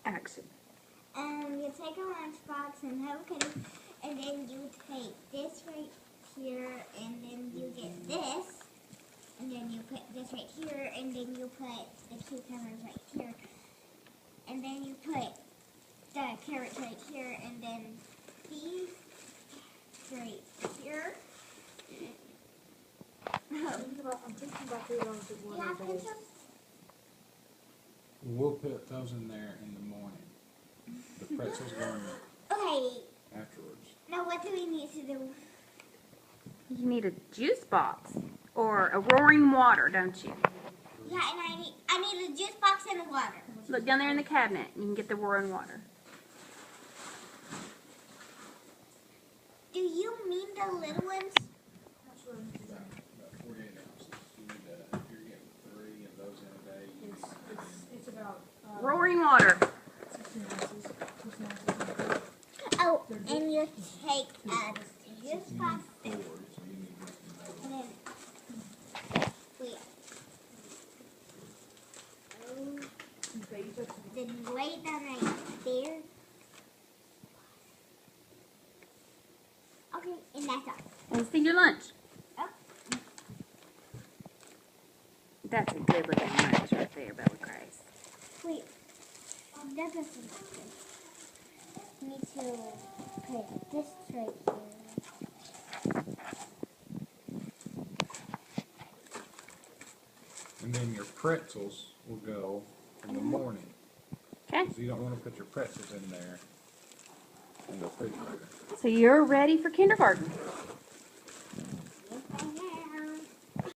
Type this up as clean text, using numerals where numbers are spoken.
Action. You take a lunchbox and have a cookie, and then you take this right here, and then you get this, and then you put this right here, and then you put the cucumbers right here, and then you put the carrots right here, and then these right here. I'm thinking about $3 with one Yeah, day. ketchup. We'll put those in there in the morning. The pretzels going Okay, afterwards. now what do we need to do? You need a juice box or a roaring water, don't you? Yeah, and I need a juice box and a water. Look down there in the cabinet. You can get the roaring water. Do you mean the little ones? About 48 ounces. You need to, if you're getting 3 of those in a day, you need It's about Roaring water. 16 ounces. 16 ounces. Oh, and you take a juice box 4, so you need to get and then wait. Okay, you took some. Then you lay it down right there. Okay, and that's all. And see your lunch. Oh. That's a good looking lunch right there, Bella Grace. Wait, that doesn't look good. You need to put this right here. And then your pretzels will go in the morning. Okay. So you don't want to put your pretzels in there in the refrigerator. So you're ready for kindergarten.